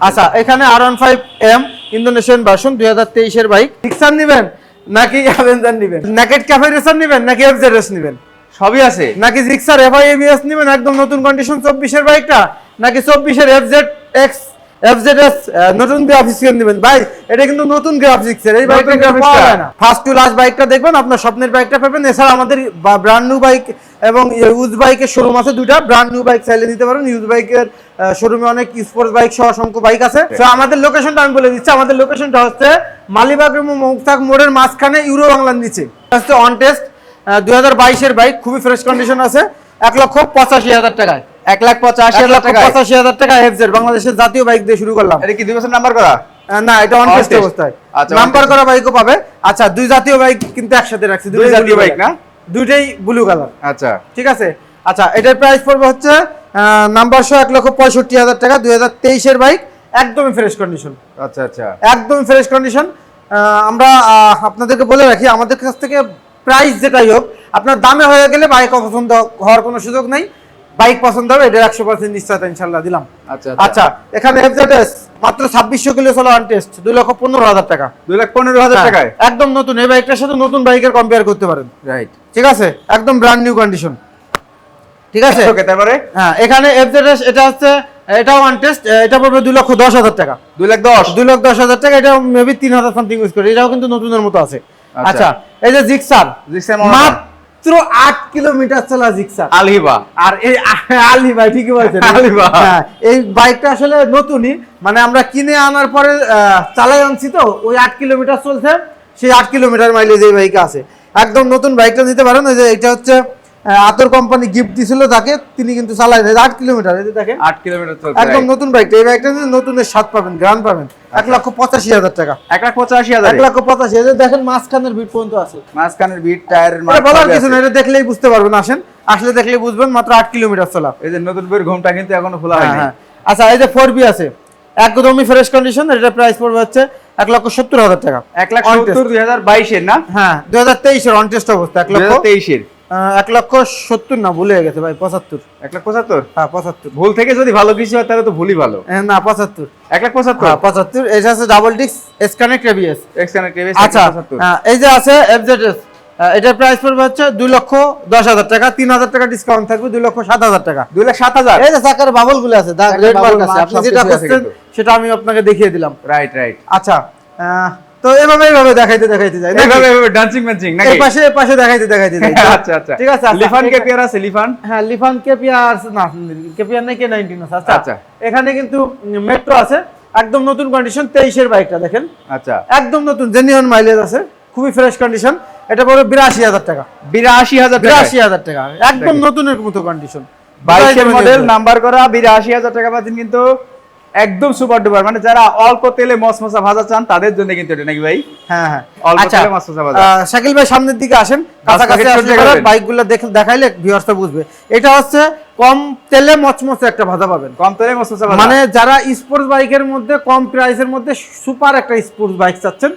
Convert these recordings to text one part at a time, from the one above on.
আচ্ছা, এখানে R15M Indonesian version 2023 এর বাইক। জিক্সার নেবেন নাকি অ্যাভেঞ্জার নেবেন, নেকেড ক্যাফে রেসার নেবেন নাকি এফজেডএস নেবেন? সবই আছে নাকি জিক্সার FI-ABS নেবেন একদম নতুন কন্ডিশন 24 এর বাইকটা, নাকি 24 এর FZX FZS নতুন গ্রাফিক্স নেবেন? ভাই এটা কিন্তু নতুন গ্রাফিক্স এর, এই বাইকটা পাওয়া যায় না। ফার্স্ট টু লাস্ট বাইকটা দেখবেন, আপনার স্বপ্নের বাইকটা পাবেন। এছাড়া আমাদের ব্র্যান্ড নিউ বাইক এবং ইউজ বাইকের শোরুম আছে দুটো। ব্র্যান্ড নিউ বাইক চাইলে নিতে পারেন, ইউজ বাইকের শোরুমে অনেক স্পোর্টস বাইক সহ অসংখ্য বাইক আছে। তো আমাদের লোকেশনটা আমি বলে দিচ্ছি। আমাদের লোকেশনটা হচ্ছে মালিবাগ এবং মুক্তাক মোড়ের মাঝখানে, ইউরো বাংলার নিচে। হচ্ছে অন টেস্ট 2022 এর বাইক, খুবই ফ্রেশ কন্ডিশন আছে, 1,85,000 টাকায়। 1,85,000 টাকা এফজেড, বাংলাদেশের জাতীয় বাইক দিয়ে শুরু করলাম। এটা কি 2 বছর নাম্বার করা? না, এটা অন টেস্ট অবস্থায়, নাম্বার করা বাইকও পাবে। আচ্ছা, দুই জাতীয় বাইক কিন্তু একসাথে রাখছি, দুই জাতীয় বাইক না, দুইটাই ব্লু কালার। আচ্ছা ঠিক আছে। আচ্ছা, এটার প্রাইস পড়বে হচ্ছে নাম্বার সহ 1,65,000 টাকা, 2023 এর বাইক, একদমই ফ্রেশ কন্ডিশন। আচ্ছা আচ্ছা, একদম ফ্রেশ কন্ডিশন। আমরা আপনাদেরকে বলে রাখি, আমাদের কাছ থেকে প্রাইস যেটাই হোক, আপনার দামে হয়ে গেলে বাইক অপছন্দ হওয়ার কোনো সুযোগ নেই। বাইক পছন্দ হবে, এটা 100% নিশ্চয়তা ইনশাআল্লাহ দিলাম। আচ্ছা আচ্ছা, এখানে এফজেডএস মাত্র 2600 কিলো চলো অন টেস্ট, 2,15,000 টাকা। 2,15,000 টাকায় একদম নতুন। এই বাইকটার সাথে নতুন বাইকের কম্পেয়ার করতে পারেন। রাইট, ঠিক আছে, একদম ব্র্যান্ড নিউ কন্ডিশন। ঠিক আছে, ওকে। তারপরে হ্যাঁ, এখানে এফজেডএস এটা হচ্ছে, এটাও অন টেস্ট, এটা পড়বে 2,10,000 টাকা। 2,10,000 টাকা। এটা মেবি 3,000 সামথিং ইউজ করে, এটাও কিন্তু নতুনের মতো আছে। আচ্ছা, এই যে জিক্সার মাত্র 8 কিলোমিটার চলা জিক্সার আলহিবা। আর এই আলি ভাই ঠিকই বলছেন, আলিবা। হ্যাঁ, এই বাইকটা আসলে নতুনই, মানে আমরা কিনে আনার পরে চালাই আনছি, তো ওই 8 কিলোমিটার চলছে, সেই 8 কিলোমিটার মাইলেজ এই বাইকে আছে। একদম নতুন বাইকটা নিতে পারেন। ওই যে এটা হচ্ছে আতর কোম্পানি গিফট দিছিল তাকে, তিনি কিন্তু চালাই 8 কিলোমিটার। এই যে দেখেন 8 কিলোমিটার চলছে, একদম নতুন বাইকটা। এই বাইকটা যদি নতুনের স্বাদ পাবেন, গ্রান্ড পাবেন, 1,85,000 টাকা। 1,85,000 1,85,000। দেখেন মাঝখানের বিট পর্যন্ত আছে, মাঝখানের বিট টায়ারের বলার কিছু না, এটা দেখলেই বুঝতে পারবেন। আসেন, আসলে দেখলেই বুঝবেন, মাত্র 8 কিলোমিটার চলা। এই যে নতুন বইয়ের ঘুমটা কিন্তু এখনো খোলা হয়নি। আচ্ছা, এই যে 4B আছে, একদমই ফ্রেশ কন্ডিশন। এটার প্রাইস পড়বে হচ্ছে 1,70,000 টাকা। 1,70,000 2022 এর না? হ্যাঁ, 2023 এর অন টেস্ট অবস্থা। 2023 এর 1,70,000 না, ভুলে গেছে ভাই, 75। 1,75,000? হ্যাঁ, 75। ভুল থেকে যদি ভালো কিছু হয় তাহলে তো ভুলই ভালো। না, 75। 1,75,000? 75। এটা আছে ডাবল ডিস্ক এসকানেক্ট এবিএস। এক্সকানেক্ট এবিএস। আচ্ছা, এই যে আছে এফজেডএস, এটার প্রাইস পড়বে হচ্ছে 2,10,000 টাকা। 3,000 টাকা ডিসকাউন্ট থাকবে, 2,07,000 টাকা। 2,07,000? এই যে চাকার বাবল গুলো আছে, রেড মার্ক আছে, আপনি যেটা করছেন সেটা আমি আপনাকে দেখিয়ে দিলাম। Right right. আচ্ছা, তো এইভাবে দেখাইতে যাই, এইভাবে ডান্সিং ম্যাচিং নাকি? এই পাশে দেখাইতে যাই। আচ্ছা আচ্ছা, ঠিক আছে। লিফান কেপিআর আছে? লিফান, হ্যাঁ, লিফান কেপিআর না, কেপিআর নাই, K19 আছে। আচ্ছা, এখানে কিন্তু মেট্রো আছে, একদম নতুন কন্ডিশন। 23 এর বাইকটা দেখেন, আচ্ছা একদম নতুন, জেনুইন মাইলেজ আছে, খুবই ফ্রেশ কন্ডিশন। এটা পড়বে 82,000 টাকা। 82,000 টাকা, একদম নতুনের মতো কন্ডিশন। 22 এর মডেল, নাম্বার করা, 82,000 টাকা পাচ্ছেন কিন্তু একদম সুপার ডুপার। মানে যারা অল্প তেলে মসমসা ভাজা চান তাদের জন্য কিন্তু এটা নাকি ভাই? হ্যাঁ হ্যাঁ, অল্প তেলে মসমসা ভাজা। শাকিল ভাই সামনের দিকে আসেন, কাছাকাছি বাইকগুলো দেখাইলে ভিউয়ার্সরা বুঝবে। এটা হচ্ছে কম তেলে মচমচে একটা ভাজা পাবেন, কম তেলে মসমসা ভাজা। মানে যারা স্পোর্টস বাইকের মধ্যে কম প্রাইসের মধ্যে সুপার একটা স্পোর্টস বাইক চাচ্ছেন,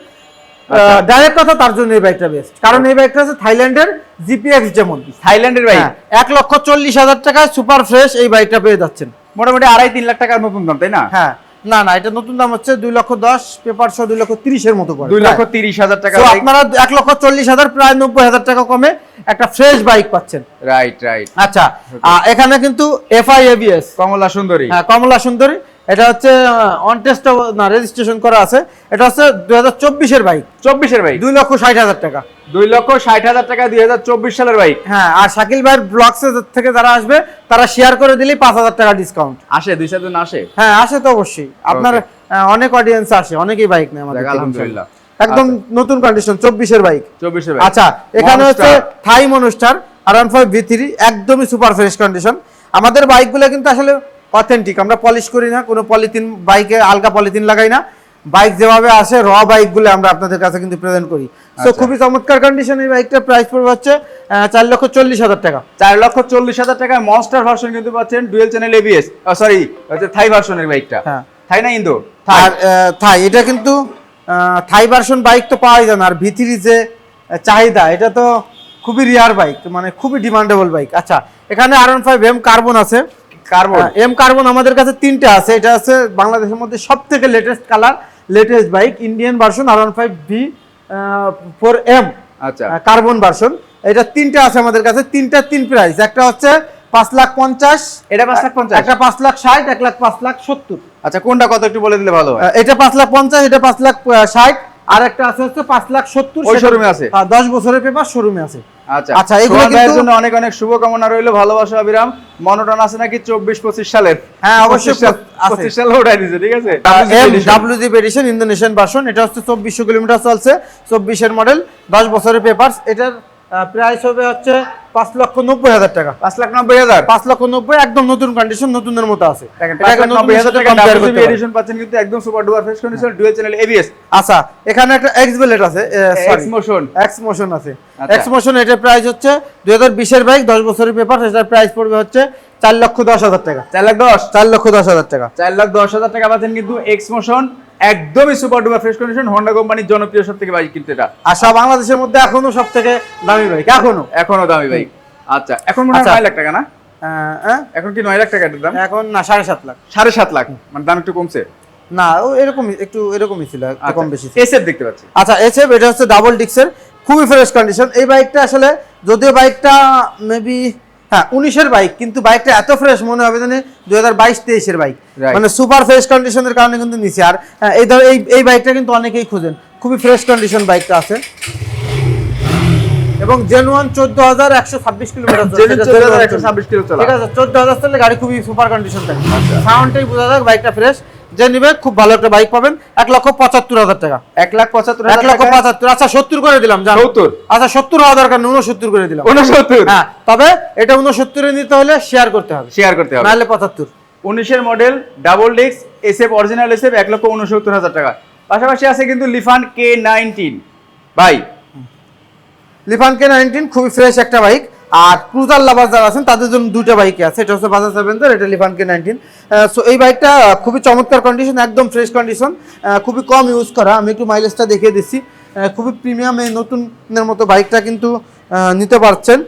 ডাইরেক্ট কথা, তার জন্য এই বাইকটা বেস্ট। কারণ এই বাইকটা আছে থাইল্যান্ডের জিপিএক্স, যেমন থাইল্যান্ডের বাইক। 1,40,000 টাকায় সুপার ফ্রেশ এই বাইকটা পেয়ে যাচ্ছেন। মোটামুটি 2.5-3 লাখ টাকার নতুন দাম, তাই না? হ্যাঁ, না, এটা নতুন দাম হচ্ছে 2,10,000, পেপার সহ 2,30,000 এর মতো পড়ে। 2,30,000 টাকা। তো আপনারা 1,40,000, প্রায় 90,000 টাকা কমে একটা ফ্রেশ বাইক পাচ্ছেন। Right right. আচ্ছা, এখানে কিন্তু FI-ABS কমলা সুন্দরী। হ্যাঁ, কমলা সুন্দরী। এটা হচ্ছে অন টেস্ট না, রেজিস্ট্রেশন করা আছে। এটা হচ্ছে 2024 এর বাইক। 24 এর বাইক, 2,60,000 টাকা। 2,60,000 টাকা, 2024 সালের বাইক। হ্যাঁ, আর শাকিল ভাইয়ের ব্লগস থেকে যারা আসবে তারা শেয়ার করে দিলেই 5,000 টাকা ডিসকাউন্ট আসে। 2-4 জন আসে? হ্যাঁ, আসে তো অবশ্যই। আপনার অনেক অডিয়েন্স আসে, অনেকেই বাইক নেয় আমাদের। আলহামদুলিল্লাহ, একদম নতুন কন্ডিশন, 24 এর বাইক। 24 এর বাইক। আচ্ছা, এখানে হচ্ছে থাই মনস্টার R15 V3, একদমই সুপার ফ্রেশ কন্ডিশন। আমাদের বাইকগুলো কিন্তু আসলে অথেন্টিক, আমরা পলিশ করি না, কোনো পলিথিন বাইকে আলগা পলিথিন লাগাই না। বাইক যেভাবে আসে র বাইকগুলো আমরা আপনাদের কাছে কিন্তু প্রেজেন্ট করি। সো খুবই চমৎকার কন্ডিশন এই বাইকটার প্রাইস পড়বে হচ্ছে 4,40,000 টাকা। 4,40,000 টাকায় মনস্টার ভার্সন কিন্তু পাচ্ছেন, ডুয়েল চ্যানেল এবিএস। সরি, হচ্ছে থাই ভার্সনের বাইকটা। হ্যাঁ, থাই না ইন্দো? আর থাই, এটা কিন্তু থাই ভার্সন বাইক তো পাওয়াই যায় না। আর V3 যে চাহিদা, এটা তো খুবই রিয়ার বাইক, মানে খুবই ডিমান্ডেবল বাইক। আচ্ছা, এখানে R15M কার্বন আছে, কার্বন এম কার্বন আমাদের কাছে 3টা আছে। এটা আছে বাংলাদেশের মধ্যে সবথেকে latest colour, latest bike, Indian version R15V 4M আচ্ছা কার্বন ভার্সন। এটা 3টা আছে আমাদের কাছে, 3টা 3 প্রাইস। একটা হচ্ছে 5,50,000, এটা 5,50,000, একটা 5,60,000, 1,05,70,000। আচ্ছা কোনটা কত একটু বলে দিলে ভালো হয়। এটা 5,50,000, এটা 5,60,000, আর একটা আছে হচ্ছে 5,70,000। ওই শোরুমে আছে? 10 বছরের পেপার শোরুমে আছে। আচ্ছা আচ্ছা, এগুলো কিন্তু জন্য অনেক অনেক শুভকামনা রইলো, ভালোবাসা অবিরাম। মনোটন আছে নাকি 24-25 সালের? হ্যাঁ অবশ্যই 25 সালে উঠাই দিয়েছে, ঠিক আছে। WGP addition Indonesian version. এটা হচ্ছে 2400 কিলোমিটার চলছে, 24 এর মডেল, 10 বছরের পেপারস। এটার প্রাইস হবে হচ্ছে 5,90,000 টাকা। 5,90,000, 5,90,000 একদম নতুন কন্ডিশন, নতুনের মতো আছে। দেখেন এটাকে নতুনের 5,90,000 সাথে টাকা compare করতে WGP পারেন। এডিশন পাচ্ছেন কিন্তু একদম super duper fresh condition, dual channel ABS, আচ্ছা, এখানে একটা এক্স ব্লেড আছে, X motion। এক্স মোশন আছে। আচ্ছা। এক্স মোশন, এটার প্রাইস হচ্ছে 2020 এর বাইক, 10 বছরের পেপার। এটার প্রাইস পড়বে হচ্ছে 4,10,000 টাকা। 4,10,000, 4,10,000 টাকা। 4,10,000 টাকা পাচ্ছেন কিন্তু এক্স মোশন, একদমই super duper fresh condition, Honda কোম্পানির জনপ্রিয় সবথেকে বাইক কিন্তু এটা। আর সব বাংলাদেশের মধ্যে এখনো সব থেকে দামি বাইক, এখনো দামি বাইক। আচ্ছা এখন মনে হয় আচ্ছা। 9 লাখ টাকা না? এখন কি 9 লাখ টাকা এটার দাম? এখন না 7.5 লাখ। 7.5 লাখ, মানে দাম একটু কমছে। না ও এরকমই, একটু এরকমই ছিল, একটু কম বেশি ছিল। এসএফ দেখতে পাচ্ছি। আচ্ছা, এসএফ, এটা হচ্ছে ডাবল ডিক্সের, খুবই ফ্রেশ কন্ডিশন। এই বাইকটা আসলে যদিও বাইকটা মেবি 19 এর বাইক, কিন্তু বাইকটা এত ফ্রেশ মনে হবে জানি 2022-23 এর বাইক। Right. মানে সুপার ফ্রেশ কন্ডিশনের কারণে কিন্তু নিচে। আর এই ধর এই বাইকটা কিন্তু অনেকেই খোঁজেন, খুবই ফ্রেশ কন্ডিশন বাইকটা আছে। এবং জেনুয়ান 14,126 কিলোমিটার জেনুইন 14,126 কিলো চলা। ঠিক আছে, 14,000 চললে গাড়ি খুবই সুপার কন্ডিশন থাকে। আচ্ছা। সাউন্ডটাই বোঝা যায় বাইকটা ফ্রেশ। যে নিবে খুব ভালো একটা বাইক পাবেন, 1,75,000 টাকা। 1,75,000 1,75,000, আচ্ছা 70 করে দিলাম, জান 70? আচ্ছা 70 হওয়া দরকার না, 69 করে দিলাম। 69? হ্যাঁ, তবে এটা 69 এ নিতে হলে শেয়ার করতে হবে, শেয়ার করতে হবে। নাহলে 75। 19 এর model, double disc, SF, original SF, 1,69,000 টাকা। পাশাপাশি আছে কিন্তু লিফান K19 ভাই। লিফান K19 খুবই ফ্রেশ একটা বাইক। আর ক্রুজার লাভার যারা আছেন তাদের জন্য দুটো বাইকই আছে। এটা হচ্ছে বাজাজ অ্যাভেঞ্জার, এটা লিফান K19। সো এই বাইকটা খুবই চমৎকার কন্ডিশন, একদম ফ্রেশ কন্ডিশন, খুবই কম ইউজ করা। আমি একটু মাইলেজটা দেখিয়ে দিচ্ছি। খুবই প্রিমিয়াম, এই নতুনের মতো বাইকটা কিন্তু নিতে পারছেন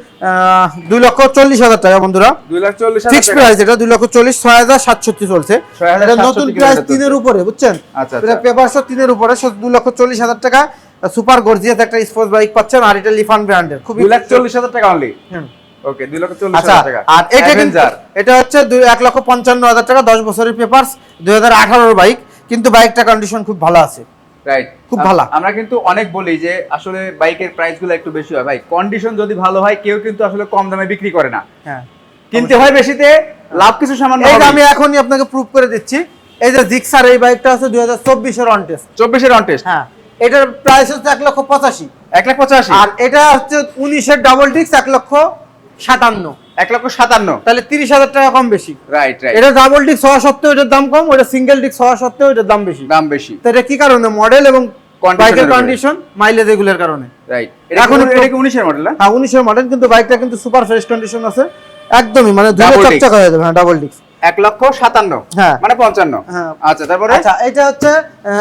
2,40,000 টাকা বন্ধুরা। 2,40,000 ফিক্স প্রাইস, এটা 2,40,000, 6,760 চলছে। 6,760 এটা নতুন প্রাইস 3 উপরে, বুঝছেন? আচ্ছা, এটা পেপারস 3 উপরে, 2,40,000 টাকা সুপার গর্জিয়াস একটা স্পোর্টস বাইক পাচ্ছেন। আর এটা লিফান ব্র্যান্ডের, খুবই 2,40,000 টাকা অনলি। ওকে, আচ্ছা। 2,40,000 টাকা। আর এটা কিন্তু Avenger। এটা হচ্ছে 1,55,000 টাকা, 10 বছরের পেপারস, 2018 এর বাইক, কিন্তু বাইকটা কন্ডিশন খুব ভালো আছে, রাইট, খুব ভালো। আমরা কিন্তু অনেক বলি যে আসলে বাইকের প্রাইসগুলো একটু বেশি হয় ভাই, কন্ডিশন যদি ভালো হয় কেউ কিন্তু আসলে কম দামে বিক্রি করে না। হ্যাঁ, কিনতে হয় বেশিতে, লাভ কিছু সামান্য এই যে হবে। আমি এখনই আপনাকে প্রুফ করে দিচ্ছি। এই যে জিক্সার, এই বাইকটা আছে 2024 এর অন টেস্ট। 24 এর অন টেস্ট। হ্যাঁ, এটার প্রাইস হচ্ছে 1,85,000। 1,85,000। আর এটা হচ্ছে 19 এর ডাবল ডিস্ক, 1,57,000। 1,57,000। তাহলে 30,000 টাকা কম বেশি। রাইট রাইট, এটা ডাবল ডিস্ক হওয়া সত্ত্বেও এটার দাম কম, ওটা সিঙ্গেল ডিস্ক হওয়া সত্ত্বেও এটার দাম বেশি। দাম বেশি। তো এটা কি কারণে? মডেল এবং Condition বাইকের এর উপরে। কন্ডিশন, মাইলেজ, এগুলোর কারণে। রাইট, এখন এটা কি 19 এর মডেল না? হ্যাঁ 19 এর মডেল, কিন্তু বাইকটা কিন্তু সুপার ফ্রেশ কন্ডিশন আছে, একদমই মানে ধুলে Double চকচক হয়ে যাবে। হ্যাঁ, ডাবল ডিস্ক। 1,57,000, হ্যাঁ। মানে 55। হ্যাঁ। আচ্ছা, তারপরে আচ্ছা, এটা হচ্ছে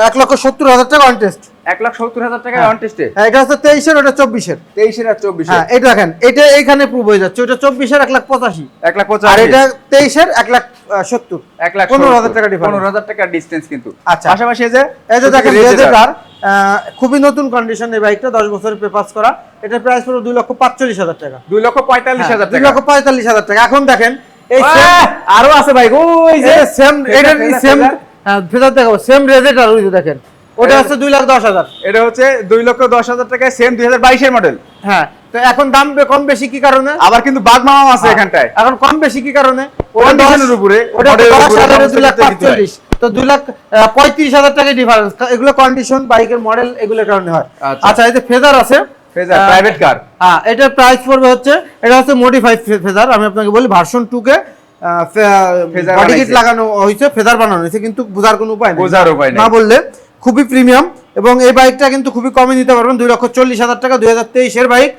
1,70,000 টাকা অন টেস্ট। 1,70,000 টাকা অন টেস্টে। হ্যাঁ, এটা হচ্ছে 23 এর, ওটা 24 এর। 23 আর 24 হ্যাঁ, এটা দেখেন, এটা এইখানে প্রুভ হয়ে যাচ্ছে, ওটা 24 এর 1,85,000, 1,85,000, আর এটা 23 এর 1,70,000। 15,000 টাকা difference। 15,000 টাকা ডিসটেন্স কিন্তু। আচ্ছা। পাশাপাশি এই যে দেখেন Razor। রেজেটার, খুবই নতুন কন্ডিশন এই বাইকটা, 10 বছরের পেপারস করা। এটা প্রাইস পড়বে 2,45,000 টাকা। 2,45,000 টাকা। 2,45,000 টাকা। এখন দেখেন এই আরো আছে ভাই, ওই যে সেম, এটা সেম Feather। ফেজার দেখাবো, সেম রেজেটার, ওই যে দেখেন, ওটা হচ্ছে 2,10,000। এটা হচ্ছে 2,10,000 টাকায় সেম 2022 এর মডেল। হ্যাঁ, তো এখন দাম কম বেশি কি কারণে? আবার কিন্তু বাগ মামা আছে এখানটায়। এখন কম বেশি কি কারণে? Condition-এর উপরে, ওটা model-এর উপরে, 2,45,000, তো 2,35,000 টাকা ডিফারেন্স। এগুলো কন্ডিশন, বাইকের মডেল, এগুলোর কারণে হয়। আচ্ছা। আচ্ছা, এই যে ফেজার আছে, ফেজার প্রাইভেট কার। হ্যাঁ, এটার প্রাইস পড়বে হচ্ছে, এটা হচ্ছে মডিফাইড ফেজার। আমি আপনাকে বলি ভার্সন 2 কে ফেজার বডি কিট বানাইছে। লাগানো হয়েছে, ফেজার বানানো হয়েছে, কিন্তু বোঝার কোনো উপায় নেই, বোঝার উপায় নেই। না বললে। খুবই প্রিমিয়াম, এবং এই বাইকটা কিন্তু খুবই কমে নিতে পারবেন, 2,40,000 টাকা, 2023 এর বাইক।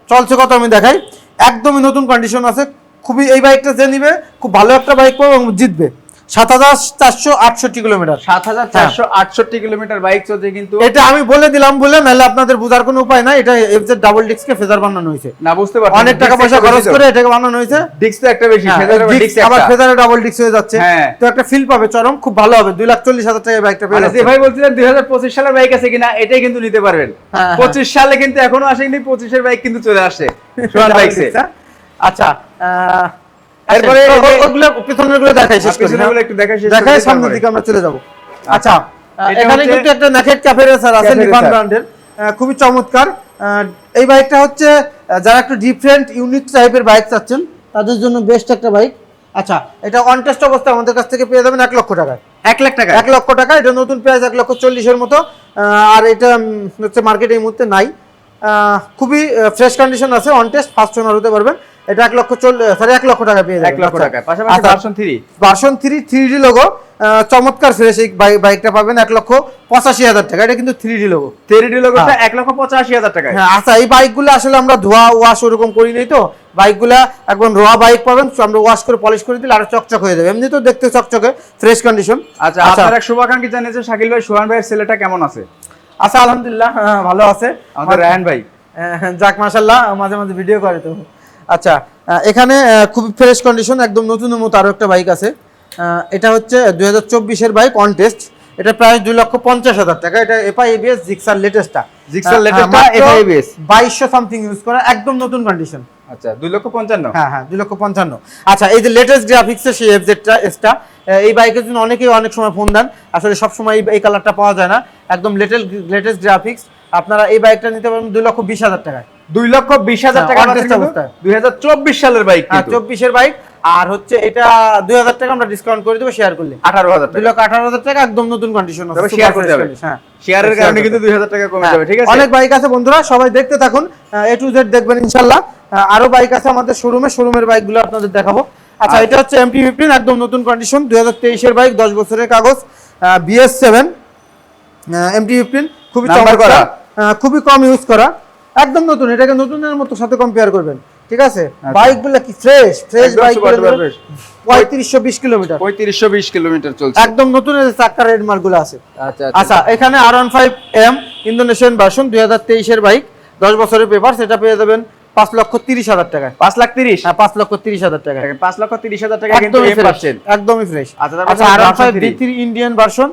চলছে কত আমি দেখাই, একদমই নতুন কন্ডিশন আছে। খুবই, এই বাইকটা যে নিবে খুব ভালো একটা বাইক পাবে এবং জিতবে। 7468 কিলোমিটার। 7468 কিলোমিটার বাইক চলছে কিন্তু। এটা আমি বলে দিলাম বলে, নাহলে আপনাদের বোঝার কোনো উপায় নাই। এটা এফজেড ডাবল ডিস্ককে ফেজার বানানো হয়েছে। না বুঝতে পারছেন, অনেক টাকা পয়সা খরচ করে এটাকে বানানো হয়েছে। ডিস্ক তো একটা বেশি, ফেজারের ডিস্ক একটা, আবার ফেজারে ডাবল ডিস্ক হয়ে যাচ্ছে। হ্যাঁ। তো একটা ফিল পাবে চরম, খুব ভালো হবে। 2,40,000 টাকায় বাইকটা পেয়ে মানে যে যাচ্ছে। ভাই বলছিলেন 2025 সালের বাইক আছে কিনা, এটাই কিন্তু নিতে পারবেন। হ্যাঁ, 25 সালে কিন্তু এখনো আসেনি, 25 এর বাইক কিন্তু চলে আসছে সোহান বাইকসে। আচ্ছা, এরপরে ওগুলো পিছনের গুলো দেখাই, শেষ করি। পিছনেরগুলো একটু দেখাই, শেষ করে দেখাই, দিতে সামনের পারবো। দিকে আমরা চলে যাব। আচ্ছা, এটা এখানে হচ্ছে- কিন্তু একটা নেকেড ক্যাফে রেসার আছে, ক্যাফে লিভান রেসার। ব্র্যান্ডের, খুবই চমৎকার। এই বাইকটা হচ্ছে যারা একটু ডিফারেন্ট ইউনিক টাইপের বাইক চাচ্ছেন তাদের জন্য বেস্ট একটা বাইক। আচ্ছা, এটা অন টেস্ট অবস্থায় আমাদের কাছ থেকে পেয়ে যাবেন 1 লক্ষ টাকায়। 1 লাখ টাকা। 1 লক্ষ টাকা। এটা নতুন প্রাইস 1,40,000 মতো। আর এটা হচ্ছে মার্কেটে এই মুহূর্তে নাই। খুবই ফ্রেশ কন্ডিশন আছে, অন টেস্ট ফার্স্ট ওনার হতে পারবেন। এটা 1 লক্ষ টাকা পেয়ে যাবেন। 1 লক্ষ টাকা। পাশাপাশি ভার্সন 3 3D লোগো, চমৎকার ফ্রেশ এই বাইকটা পাবেন 1,85,000 টাকা। এটা কিন্তু 3D লোগো। 3D লোগোটা 1,85,000 টাকা। হ্যাঁ, আচ্ছা, এই বাইকগুলো আসলে আমরা ধোয়া ওয়াশ ওরকম করি নাই, তো বাইকগুলা একদম রোয়া বাইক পাবেন। আমরা ওয়াশ করে পলিশ করে দিলে আরো চকচক হয়ে যাবে। এমনি তো দেখতে চকচকে, ফ্রেশ কন্ডিশন। আচ্ছা, আপনার এক শুভাকাঙ্ক্ষী জানিয়েছে শাকিল ভাই, সোহান ভাইয়ের ছেলেটা কেমন আছে? আচ্ছা, আলহামদুলিল্লাহ, ভালো আছে আমাদের রায়হান ভাই। যাক, মাশাআল্লাহ, মাঝে মাঝে ভিডিও করে তো। আচ্ছা, এখানে খুব ফ্রেশ কন্ডিশন, একদম নতুনের মতো আরো একটা বাইক আছে। এটা হচ্ছে 2024-এর বাইক, অন টেস্ট। এটা প্রায় 2,50,000 টাকা। এটা এফআই এবিএস জিক্সার লেটেস্টটা। জিক্সার লেটেস্টটা FI ABS 2200 সামথিং ইউজ করা, একদম নতুন কন্ডিশন। আচ্ছা, 2,55,000। হ্যাঁ, 2,55,000। আচ্ছা, এই যে লেটেস্ট গ্রাফিক্সের সেই এফজেডটা এসটা, এই বাইকের জন্য অনেকেই অনেক সময় ফোন দেন। আসলে সব সময় এই কালারটা পাওয়া যায় না। একদম লেটেস্ট গ্রাফিক্স। আপনারা এই বাইকটা নিতে পারবেন 2,20,000 টাকায়। 2,20,000 টাকা। on test অবস্থায়। 2024 সালের বাইক হ্যাঁ, কিন্তু। 24-এর বাইক। আর হচ্ছে এটা 2,000 টাকা আমরা ডিসকাউন্ট করে দেবো শেয়ার করলে। 18,000 টাকা। 2,18,000 টাকা, একদম নতুন কন্ডিশন আছে। তবে শেয়ার করতে হবে। হ্যাঁ, শেয়ারের কারণে কিন্তু 2,000 টাকা কমে যাবে, ঠিক আছে? অনেক বাইক আছে বন্ধুরা, সবাই দেখতে থাকুন, A to Z দেখবেন ইনশাআল্লাহ। আরো বাইক আছে আমাদের শোরুমের বাইকগুলো আপনাদের দেখাবো। আচ্ছা, এটা হচ্ছে MT-15, একদম নতুন কন্ডিশন, 2023-এর বাইক, 10 বছরের কাগজ, BS7 MT-15, খুবই নাম্বার চমৎকার, করা। খুবই কম ইউজ করা, একদম নতুন। এটাকে নতুনের মতো সাথে কম্পেয়ার করবেন, ঠিক আছে? বাইকগুলো কি ফ্রেশ একদম bike, super duper fresh। 3520 kilometre, 3520 kilometre চলছে। একদম নতুন। চাকার রেড মার্কগুলো আছে। আচ্ছা আচ্ছা, এখানে R15M ইন্দোনেশিয়ান ভার্সন, 2023-এর বাইক, 10 বছরের পেপার। সেটা পেয়ে যাবেন 5,30,000 টাকায়। 5,30,000। হ্যাঁ, 5,30,000 টাকায়। 5,30,000 টাকা কিন্তু একদমই এম ফ্রেশ, পাচ্ছেন। একদমই ফ্রেশ। আচ্ছা, তারপর আচ্ছা, R15 V3 ইন্ডিয়ান ভার্সন,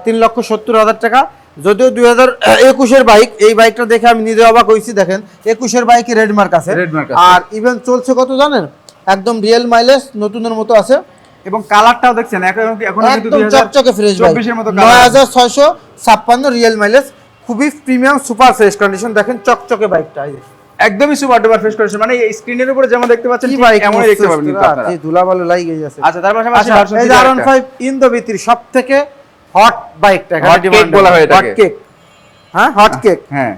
3,70,000 টাকা। যদিও 2021-এর বাইক, এই বাইকটা দেখে আমি নিজে অবাক হয়েছি। দেখেন, 21-এর বাইকে রেড মার্ক আছে। রেড মার্ক আছে। আর ইভেন চলছে কত জানেন? একদম রিয়েল মাইলেজ নতুনের মতো আছে, এবং কালারটাও দেখছেন এখন কিন্তু একদম চকচকে ফ্রেশ বাইক। 2024-এর মতো কালার। 9,656 রিয়েল মাইলেজ, খুবই প্রিমিয়াম সুপার ফ্রেশ কন্ডিশন। দেখেন চকচকে বাইকটা, এই যে। একদমই সুপার ডুপার ফ্রেশ করেছে, মানে এই স্ক্রিনের উপরে যেমন দেখতে পাচ্ছেন কি ঠিক বাইক এমনই দেখতে পাবেন কিন্তু আপনারা। এই ধুলাবালু লাগিয়ে গেছে। আচ্ছা, তার পাশাপাশি আচ্ছা, ভার্সন এই যে R15 ইন দ্য ভিতরি সবথেকে হট বাইকটা, Hot cake বলা হয় এটাকে। Hot cake. হ্যাঁ, হট কেক। হ্যাঁ।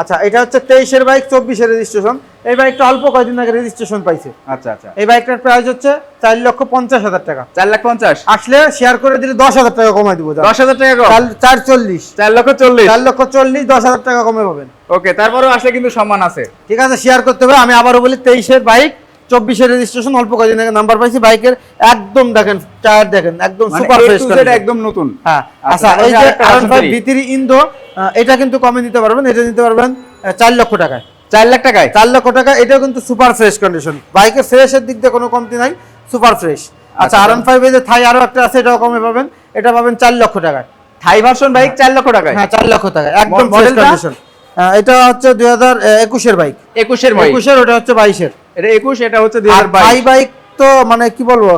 আচ্ছা, এটা হচ্ছে 23-এর বাইক, 24-এর রেজিস্ট্রেশন। এই বাইকটা অল্প কয়েকদিন আগে রেজিস্ট্রেশন পাইছে। আচ্ছা আচ্ছা, এই বাইকটার প্রাইস হচ্ছে 4,50,000 টাকা। 4,50,000। আসলে শেয়ার করে দিলে 10,000 টাকা কমাই দিব। 10,000 টাকা কম। 4,40,000, 4,40,000। 4,40,000, 10,000 টাকা কমে পাবেন। ওকে, তারপরেও আসলে কিন্তু সম্মান আছে। ঠিক আছে, শেয়ার করতে হবে। আমি আবারও বলি, 23-এর বাইক, 24-এর রেজিস্ট্রেশন, অল্প কয়েকদিন আগে নাম্বার পাইছি। বাইকের একদম দেখেন, টায়ার দেখেন, একদম মানে super A fresh to Z একদম নতুন। হ্যাঁ। আচ্ছা, আচ্ছা, এই যে আরেকটা R15 version V3 ইন্দো, এটা কিন্তু কমে নিতে পারবেন। এটা নিতে পারবেন 4 লক্ষ টাকায়। 4 লাখ টাকায়। 4 লক্ষ টাকা। এটাও কিন্তু সুপার ফ্রেশ কন্ডিশন। বাইকের ফ্রেশের দিক দিয়ে কোনো কমতি নাই, সুপার ফ্রেশ। আচ্ছা, R15 এর যে থাই আরো একটা আছে, এটাও কমে পাবেন। এটা পাবেন 4 লক্ষ টাকায়। থাই ভার্সন বাইক 4 লক্ষ টাকায়। হ্যাঁ, 4 লক্ষ টাকা, একদম ফ্রেশ মডেলটা? কন্ডিশন। এটা হচ্ছে 2021-এর বাইক। 21-এর বাইক। 21-এর, ওটা হচ্ছে 22-এর। এটা 21, এটা হচ্ছে আর 2022। বাইক তো মানে কি বলবো,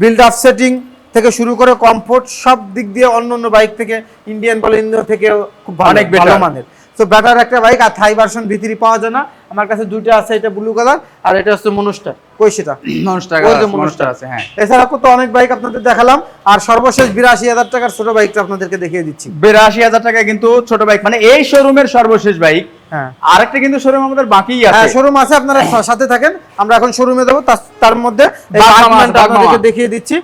বিল্ড আপ সেটিং থেকে শুরু করে কমফোর্ট সব দিক দিয়ে অন্য বাইক থেকে, ইন্ডিয়ান বলে ইন্দো থেকে খুব অনেক ভালো better। মানের। তো বেটার একটা বাইক। আর থাই ভার্সন V3 পাওয়া যায় না আমার কাছে, দুইটা আছে। এটা ব্লু কালার, আর এটা হচ্ছে মনুষ্টা। কই সেটা? মনস্টার ওই যে মনস্টার আছে, হ্যাঁ। এছাড়া তো অনেক বাইক আপনাদের দেখালাম। আর সর্বশেষ 82,000 টাকার ছোট বাইকটা আপনাদেরকে দেখিয়ে দিচ্ছি। 82,000 টাকায় কিন্তু ছোট বাইক, মানে এই শোরুমের সর্বশেষ বাইক। হ্যাঁ, আরেকটা কিন্তু শোরুম আমাদের বাকিই হ্যাঁ, আছে। শোরুম আছে, আপনারা সাথে থাকেন। আমরা এখন শোরুমে দেবো, তার মধ্যে এই বাগমামা আছে, বাগমানটা আপনাদেরকে বাগমামা। দেখিয়ে দিচ্ছি।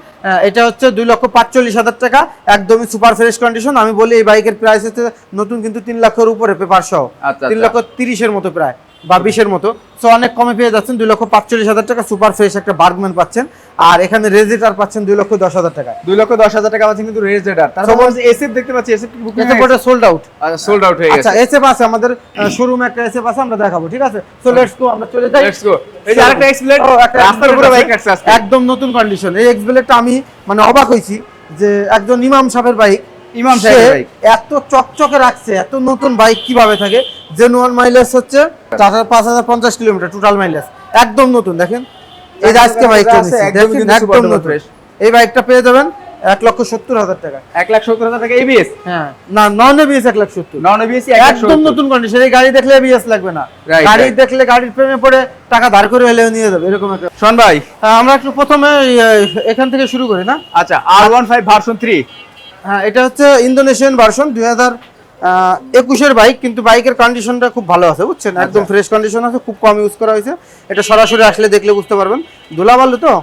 এটা হচ্ছে 2,45,000 টাকা, একদমই সুপার ফ্রেশ কন্ডিশন। আমি বলি, এই বাইকের প্রাইস হচ্ছে নতুন কিন্তু 3 লাখের উপরে পেপার সহ, আচ্ছা, 3,30,000 মতো প্রায়। বা 20-এর মতো। সো অনেক কমে পেয়ে যাচ্ছেন 2,45,000 টাকা সুপার ফ্রেশ একটা বার্গম্যান পাচ্ছেন। আর এখানে রেজিটার পাচ্ছেন 2,10,000 টাকা। 2,10,000 টাকা পাচ্ছেন কিন্তু রেজ রেডার। তারপর এসএফ দেখতে পাচ্ছি, এসএফ বুকিং এসএফ ওটা সোল্ড আউট। আচ্ছা, সোল্ড আউট হয়ে গেছে। আচ্ছা এসএফ আছে আমাদের শোরুমে একটা এসএফ আছে, আমরা দেখাবো, ঠিক আছে? সো লেটস গো, আমরা চলে যাই। Let's go. এই যে আরেকটা এক্সপ্লেড, রাস্তার উপরে বাইক আছে আজকে। একদম নতুন কন্ডিশন। এই এক্সপ্লেডটা আমি মানে অবাক হইছি যে একজন ইমাম সাহেবের বাইক, ইমাম সাহেবের বাইক এত চকচকে রাখছে, এত নতুন বাইক কিভাবে থাকে? জেনুয়াল মাইলেজ হচ্ছে 5,050 কিলোমিটার টোটাল মাইলেজ, একদম নতুন। দেখেন এই যে আজকে বাইকটা নিচ্ছি, দেখেন একদম নতুন। এই বাইকটা পেয়ে যাবেন 1,70,000 টাকা। 1,70,000 টাকা এবিএস? হ্যাঁ, না নন এবিএস 1,70,000। নন এবিএস একদম নতুন কন্ডিশন। এই গাড়ি দেখলে এবিএস লাগবে না, গাড়ি দেখলে গাড়ির প্রেমে পড়ে টাকা ধার করে হলেও নিয়ে যাবে, এরকম একটা। শোন ভাই, আমরা একটু প্রথমে এখান থেকে শুরু করি না? আচ্ছা, R15 ভার্সন 3। হ্যাঁ, এটা হচ্ছে ইন্দোনেশিয়ান ভার্সন 2021-এর বাইক, কিন্তু বাইকের কন্ডিশনটা খুব ভালো আছে, বুঝছেন? একদম ফ্রেশ কন্ডিশন আছে, খুব কম ইউজ করা হয়েছে। এটা সরাসরি আসলে দেখলে বুঝতে পারবেন। ধুলাবালু তো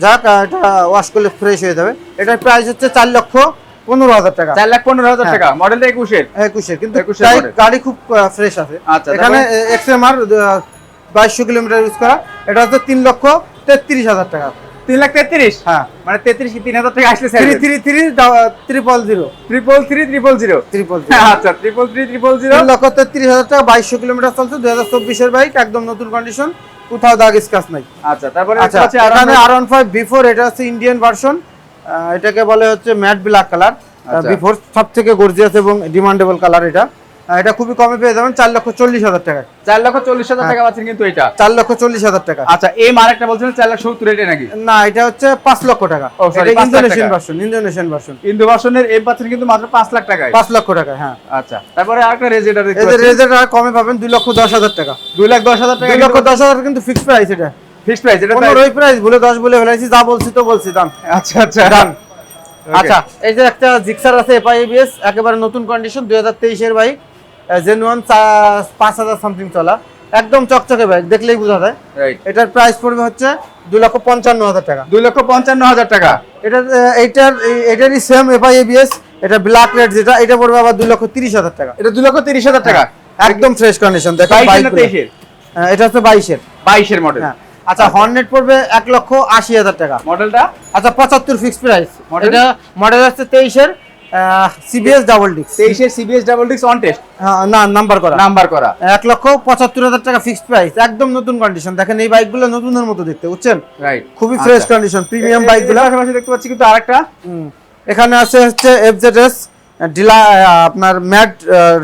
যাক, এটা ওয়াশ করলে ফ্রেশ হয়ে যাবে। এটার প্রাইস হচ্ছে 4,15,000 টাকা। 4,15,000 টাকা। মডেলটা 21-এর, কিন্তু 21-এর মডেল। গাড়ি খুব ফ্রেশ আছে। আচ্ছা, এখানে XMR 2200 কিলোমিটার ইউজ করা। এটা হচ্ছে 3,33,000 টাকা। 3,33,000? হ্যাঁ, মানে 33 কি 3,000 টাকা আসলে 3,33,000। আচ্ছা, 3,33,000। 3,33,000 টাকা, 2200 কিলোমিটার চলছে, 2024-এর বাইক, একদম নতুন কন্ডিশন, কোথাও দাগ স্ক্র্যাচ নাই। আচ্ছা, তারপরে আচ্ছা, এখানে R15 B4, এটা হচ্ছে ইন্ডিয়ান ভার্সন, এটাকে বলে হচ্ছে ম্যাট ব্ল্যাক কালার। B4 সবথেকে গর্জিয়াস এবং ডিমান্ডেবল কালার। এটা খুবই কমে পেয়ে যাবেন 4,40,000 টাকা। 4,40,000 টাকা পাচ্ছেন কিন্তু এটা 4,40,000 টাকা। আচ্ছা, এই আরেকটা বলছেন 4,70,000, এটা নাকি? না, এটা হচ্ছে 5 লক্ষ টাকা। এটা ইন্দোনেশিয়ান ভার্সন। ইন্দো ভার্সনের এম পাচ্ছেন কিন্তু মাত্র 5 লাখ টাকায়। 5 লক্ষ টাকা, হ্যাঁ। আচ্ছা, তারপরে আরেকটা রেজেডার দেখতে এই যে পাচ্ছি। রেজেডার কমে পাবেন 2,10,000 টাকা। 2,10,000 টাকা। 2,10,000 কিন্তু ফিক্সড প্রাইস। এটা ফিক্সড প্রাইস? এটা কোনো রই প্রাইস বলে 10 বলে ফেলাইছি, যা বলছি তো বলছি, দাম। আচ্ছা আচ্ছা, দাম। আচ্ছা, এই যে একটা জিক্সার আছে এফআই এবিএস, একেবারে নতুন কন্ডিশন, 2023-এর বাইক, জেনুয়ান 5,000 সামথিং চলা, একদম চকচকে বাইক, দেখলেই বোঝা যায়। রাইট। এটার প্রাইস পড়বে হচ্ছে 2,55,000 টাকা। 2,55,000 টাকা। এটারই সেম এফআই এবিএস, এটা ব্ল্যাক রেড যেটা, এটা পড়বে আবার 2,30,000 টাকা। এটা 2,30,000 টাকা, একদম ফ্রেশ কন্ডিশন। দেখেন বাইক, এটা হচ্ছে 22-এর মডেল। আচ্ছা, হর্নেট পড়বে 1,80,000 টাকা মডেলটা। আচ্ছা, 75 ফিক্সড প্রাইস। মডেল? এটা মডেল হচ্ছে 23-এর সিবিএস ডাবল ডিস্ক। 23-এর CBS double disc on test? না, নাম্বার করা। 1,75,000 টাকা ফিক্সড প্রাইস, একদম নতুন কন্ডিশন। দেখেন এই বাইকগুলো নতুনের মতো দেখতে, বুঝছেন? রাইট। খুবই ফ্রেশ কন্ডিশন, প্রিমিয়াম বাইকগুলো। পাশাপাশি দেখতে পাচ্ছি কিন্তু আরেকটা এখানে আছে হচ্ছে এফজেডএস ডিলা, আপনার ম্যাট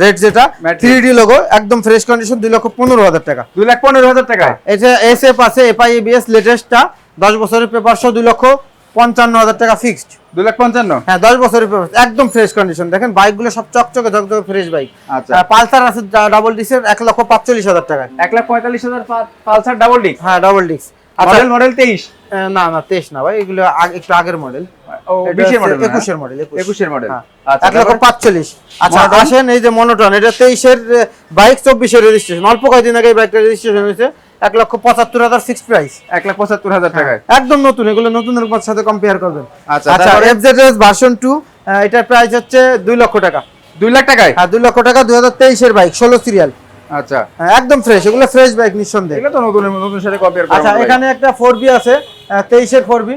রেড যেটা 3D লোগো, একদম ফ্রেশ কন্ডিশন, 2,15,000 টাকা। 2,15,000 টাকা। এটা এসএফ আছে এফআই এবিএস লেটেস্টটা, 10 বছরের পেপার সহ 2,55,000 টাকা ফিক্সড। 2,55,000? হ্যাঁ, 10 বছরের পেপার, একদম ফ্রেশ কন্ডিশন। দেখেন বাইকগুলো সব চকচকে ঝকঝকে ফ্রেশ বাইক। আচ্ছা, পালসার আছে ডাবল ডিস্কের 1,45,000 টাকা। 1,45,000 পালসার ডাবল ডিস্ক? হ্যাঁ, ডাবল ডিস্ক। মডেল 23? না 23 না ভাই, এগুলো একটু আগের মডেল। ও, 20-এর মডেল? 21-এর মডেল। 21-এর মডেল। আচ্ছা, 1,45,000। আচ্ছা, আসেন এই যে মনোটন, এটা 23-এর বাইক, 24-এর রেজিস্ট্রেশন, অল্প কয়েকদিন আগে এই বাইকটা রেজিস্ট্রেশন হয়েছে। 1,75,000 ফিক্সড প্রাইস। 1,75,000 টাকায় একদম নতুন, এগুলো নতুনের সাথে কম্পেয়ার করবেন। আচ্ছা, এফজেডএস ভার্সন 2, এটার প্রাইস হচ্ছে 2 লক্ষ টাকা। 2 লাখ টাকায়? হ্যাঁ, 2 লক্ষ টাকা, 2023-এর বাইক, 16 সিরিয়াল। আচ্ছা, একদম ফ্রেশ, এগুলো ফ্রেশ বাইক নিঃসন্দেহে। এগুলো তো নতুন সাথে কম্পেয়ার করা। আচ্ছা, এখানে একটা 4B আছে, 23-এর 4B,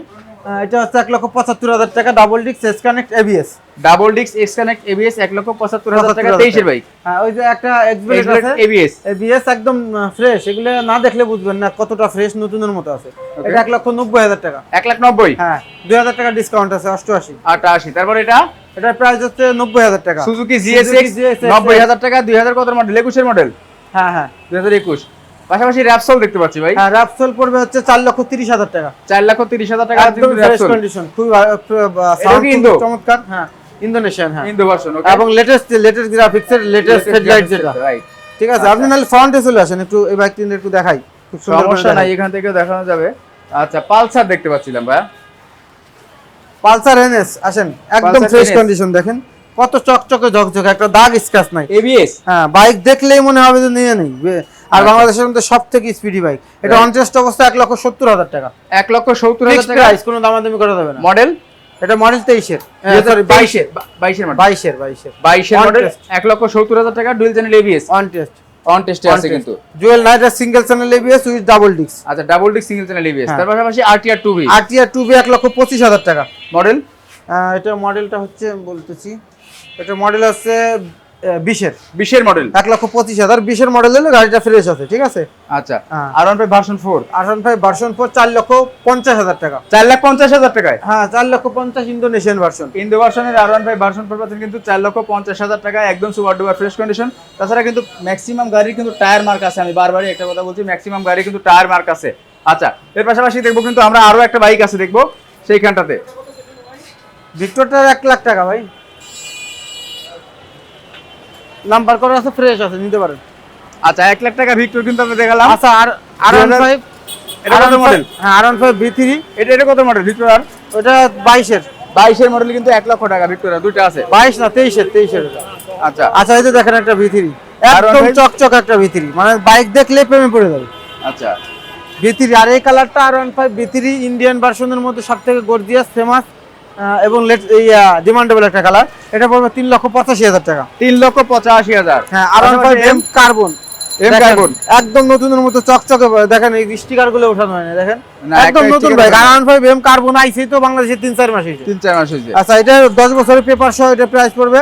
এটা হচ্ছে 1,75,000 টাকা, double disc x connect ABS. Double disc x connect ABS 1,75,000 টাকা, 23-এর বাইক। হ্যাঁ, ওই যে একটা এক্সব্লেড আছে এবিএস, একদম ফ্রেশ, এগুলো না দেখলে বুঝবেন না কতটা ফ্রেশ, নতুনের মতো আছে। এটা 1,90,000 টাকা। 1,90,000? হ্যাঁ, 2,000 টাকা ডিসকাউন্ট আছে, 88। 88। তারপর এটার প্রাইস হচ্ছে 90,000 টাকা। সুজুকি জিএসএক্স 90,000 টাকা। 2000 কত মডেল? 21-এর মডেল? হ্যাঁ হ্যাঁ, 2021। পাশাপাশি র‍্যাপসল দেখতে পাচ্ছি ভাই। হ্যাঁ, র‍্যাপসল পড়বে হচ্ছে 4,30,000 টাকা। 4,30,000 টাকা, একদম ফ্রেশ কন্ডিশন, খুবই সাউন্ড চমৎকার। হ্যাঁ, ইন্দোনেশিয়ান। হ্যাঁ, ইন্দো ভার্সন। ওকে, এবং লেটেস্ট গ্রাফিক্সের লেটেস্ট হেডলাইট যেটা। রাইট, ঠিক আছে। আপনি নাহলে ফ্রন্টে চলে আসেন, একটু এই বাইকটি একটু দেখাই, খুব সুন্দর। সমস্যা নাই, এখান থেকে দেখানো যাবে। আচ্ছা, পালসার দেখতে পাচ্ছিলাম ভাই। পালসার এনএস আসেন, একদম ফ্রেশ কন্ডিশন। দেখেন কত চকচকে ঝকঝকে, একটা দাগ স্ক্র্যাচ নাই। এবিএস? হ্যাঁ, বাইক দেখলেই মনে হবে যে নিয়ে নেই। আর বাংলাদেশের মধ্যে সবথেকে স্পিডি বাইক। এটা অন টেস্ট অবস্থা 1,70,000 টাকা। 1,70,000 টাকা প্রাইস, কোনো দামাদামি করা যাবে না। মডেল? এটা মডেল 23-এর, সরি 22-এর মডেল। 22-এর মডেল, 1,70,000 টাকা, dual channel ABS on test. On টেস্টে আছে কিন্তু। জুয়েল নাইট single channel ABS with double disc. আচ্ছা, double disc single channel ABS. হ্যাঁ। তার পাশাপাশি আরটিআর 2B। আরটিআর 2B 1,25,000 টাকা মডেল। এটা মডেলটা হচ্ছে আমি বলতেছি, এটা মডেল আছে 20-এর 20-এর মডেল। 1,25,000। 20-এর মডেল হলে গাড়িটা ফ্রেশ আছে, ঠিক আছে। আচ্ছা, হ্যাঁ। R15 version 4। R15 ভার্সন 4 4,50,000 টাকা। 4,50,000 টাকায়। হ্যাঁ 4,50,000 ইন্দোনেশিয়ান ভার্সন। ইন্দো ভার্সনের R15 ভার্সন 4 পাচ্ছেন কিন্তু 4,50,000 টাকায়, একদম সুপার ডুপার ফ্রেশ কন্ডিশন। তাছাড়া কিন্তু ম্যাক্সিমাম গাড়ির কিন্তু টায়ার মার্ক আছে, আমি বারবারই একটা কথা বলছি, ম্যাক্সিমাম গাড়ি কিন্তু টায়ার মার্ক আছে। আচ্ছা, এর পাশাপাশি দেখবো কিন্তু আমরা আরো একটা বাইক আছে দেখবো সেইখানটাতে। ভিক্টরটার 1 লাখ টাকা ভাই, নাম্বার করা আছে, ফ্রেশ আছে, নিতে পারেন। আচ্ছা, 1 লাখ টাকা ভিক্টর কিন্তু আমরা দেখালাম। আচ্ছা, আর R15 এটা কত মডেল? হ্যাঁ R15 V3 এটা কত মডেল ভিক্টর? আর ওটা 22-এর 22-এর মডেল কিন্তু 1 লক্ষ টাকা ভিক্টর, দুটো আছে। 22 না 23-এর এটা। আচ্ছা আচ্ছা, এই যে দেখেন একটা V3, একদম চকচক একটা V3, মানে বাইক দেখলে প্রেমে পড়ে যাবে। আচ্ছা, V3 আর এই কালারটা R15 V3 ইন্ডিয়ান ভার্সনের মধ্যে সবথেকে গর্জিয়াস ফেমাস এবং ডিমান্ডেবল একটা কালার। এটা পড়বে 3,85,000 টাকা। 3,85,000। হ্যাঁ R15 M carbon, M carbon একদম নতুনের মতো চকচকে। দেখেন এই স্টিকার গুলো ওঠানো হয় না, দেখেন না, একদম একটা নতুন sticker বাইক। ওঠানো। R15 M কার্বন আইছে তো বাংলাদেশে 3-4 মাস হয়েছে। 3-4 মাস হয়েছে। আচ্ছা, এটা 10 বছরের পেপার সহ এটা প্রাইস পড়বে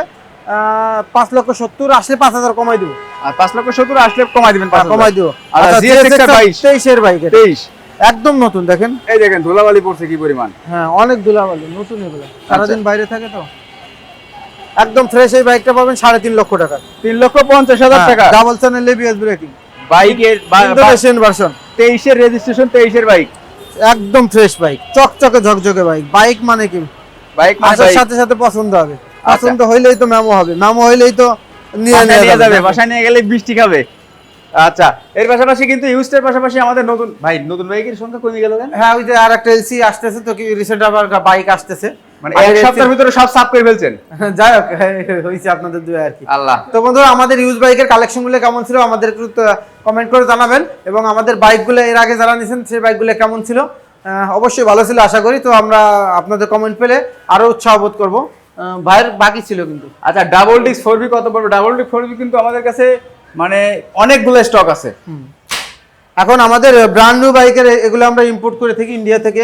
5,70,000। আসলে 5,000 কমাই দিব। আর 5,70,000 আসলে কমাই দিবেন। কমাই দিব। আচ্ছা, GSX 23-এর বাইক, 23 একদম নতুন। দেখেন এই দেখেন ধুলাবালি পড়ছে কি পরিমাণ। হ্যাঁ অনেক ধুলাবালি, নতুন এগুলো, সারাদিন বাইরে থাকে তো। একদম ফ্রেশ এই বাইকটা পাবেন 3.5 লক্ষ টাকা। 3,50,000 টাকা। ডাবল চ্যানেল এবিএস ব্রেকিং বাইকের ইন্দোনেশিয়ান ভার্সন, 23-এর রেজিস্ট্রেশন, 23-এর বাইক, একদম ফ্রেশ বাইক, চকচকে ঝকঝকে বাইক। বাইক মানে কি, বাইক আসার সাথে সাথে পছন্দ হবে, পছন্দ হইলেই তো মেমো হবে, মেমো হইলেই তো নিয়ে যাবে, বাসায় নিয়ে গেলে বৃষ্টি খাবে। আচ্ছা, এর পাশাপাশি কিন্তু ইউজের পাশাপাশি আমাদের নতুন বাইকের সংখ্যা কমে গেল কেন? হ্যাঁ ওই যে আর একটা এলসি আসতেছে তো, কি রিসেন্ট আবার বাইক আসতেছে, মানে এক সপ্তাহের ভিতরে সব সাফ করে ফেলছেন। যাই হোক হইছে আপনাদের দুই আর কি। আল্লাহ। তো বন্ধুরা, আমাদের ইউজ বাইকের কালেকশন গুলো কেমন ছিল আমাদের একটু কমেন্ট করে জানাবেন, এবং আমাদের বাইকগুলো এর আগে যারা নিয়েছেন সেই বাইকগুলো কেমন ছিল, অবশ্যই ভালো ছিল আশা করি। তো আমরা আপনাদের কমেন্ট পেলে আরো উৎসাহ বোধ করবো। ভাইয়ের বাকি ছিল কিন্তু। আচ্ছা, ডাবল ডিস্ক 4B কত পড়বে? ডাবল ডিস্ক 4B কিন্তু আমাদের কাছে মানে অনেকগুলো স্টক আছে। এখন আমাদের ব্র্যান্ড নিউ বাইকের এগুলো আমরা ইম্পোর্ট করে থাকি ইন্ডিয়া থেকে।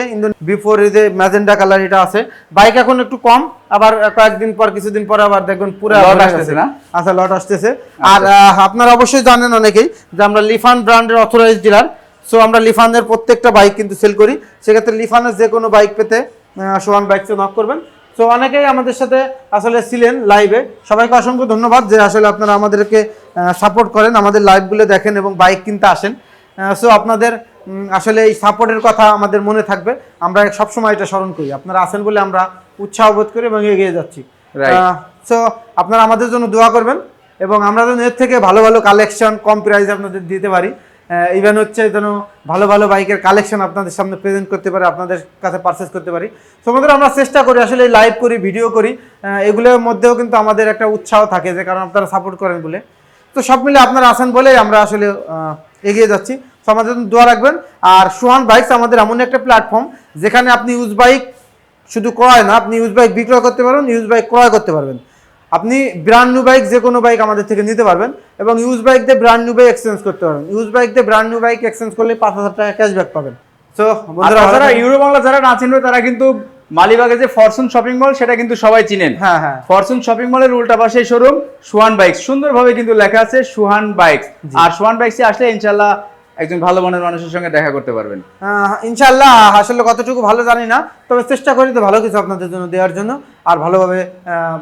বিফোর এই যে ম্যাজেন্ডা কালার এটা আছে, বাইক এখন একটু কম, আবার কয়েকদিন পর কিছুদিন পর আবার দেখবেন পুরো লট আসতেছে না? আচ্ছা, লট আসতেছে। আর আপনারা অবশ্যই জানেন অনেকেই যে আমরা লিফান ব্র্যান্ডের অথরাইজড ডিলার। সো আমরা লিফানের প্রত্যেকটা বাইক কিন্তু সেল করি। সেক্ষেত্রে লিফানের যে কোনো বাইক পেতে সোহান বাইকসে নক করবেন। সো অনেকেই আমাদের সাথে আসলে ছিলেন লাইভে, সবাইকে অসংখ্য ধন্যবাদ যে আসলে আপনারা আমাদেরকে সাপোর্ট করেন, আমাদের লাইভগুলো দেখেন এবং বাইক কিনতে আসেন। সো আপনাদের আসলে এই সাপোর্টের কথা আমাদের মনে থাকবে, আমরা সবসময় এটা স্মরণ করি। আপনারা আছেন বলে আমরা উৎসাহ বোধ করি এবং এগিয়ে যাচ্ছি। সো আপনারা আমাদের জন্য দোয়া করবেন, এবং আমরা যেন এর থেকে ভালো ভালো কালেকশন কম প্রাইসে আপনাদের দিতে পারি। ইভেন হচ্ছে যেন ভালো ভালো বাইকের কালেকশন আপনাদের সামনে প্রেজেন্ট করতে পারি, আপনাদের কাছে পারচেস করতে পারি। সো আমাদের আমরা চেষ্টা করি আসলে লাইভ করি, ভিডিও করি, এগুলোর মধ্যেও কিন্তু আমাদের একটা উৎসাহ থাকে, যে কারণ আপনারা সাপোর্ট করেন বলে। তো সব মিলে আপনারা আছেন বলেই আমরা আসলে এগিয়ে যাচ্ছি। তো আমাদের জন্য দোয়া রাখবেন। আর সোহান বাইকস আমাদের এমন একটা প্ল্যাটফর্ম যেখানে আপনি ইউজ বাইক শুধু ক্রয় না, আপনি ইউজ বাইক বিক্রয় করতে পারবেন, ইউজ বাইক ক্রয় করতে পারবেন। আপনি ব্র্যান্ড নিউ বাইক যে কোনো বাইক আমাদের থেকে নিতে পারবেন, এবং ইউজ বাইক দিয়ে ব্র্যান্ড নিউ বাইক এক্সচেঞ্জ করতে পারবেন। ইউজ বাইক দিয়ে ব্র্যান্ড নিউ বাইক এক্সচেঞ্জ করলে 5,000 টাকা ক্যাশব্যাক পাবেন। সো যারা ইউরো বাংলা যারা না চিনবে তারা কিন্তু মালিবাগে যে ফরচুন শপিং মল সেটা কিন্তু সবাই চিনেন। হ্যাঁ হ্যাঁ, ফরচুন শপিং মলের উল্টা পাশে শোরুম সোহান বাইকস, সুন্দরভাবে কিন্তু লেখা আছে সোহান বাইকস। আর সোহান বাইকসে আসলে ইনশাআল্লাহ একজন ভালো মনের মানুষের সঙ্গে দেখা করতে পারবেন ইনশাআল্লাহ। আসলে কতটুকু ভালো জানি না, তবে চেষ্টা করি তো ভালো কিছু আপনাদের জন্য দেওয়ার জন্য, আর ভালোভাবে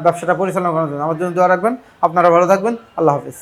ব্যবসাটা পরিচালনা করার জন্য। আমার জন্য দোয়া রাখবেন। আপনারা ভালো থাকবেন। আল্লাহ হাফিজ।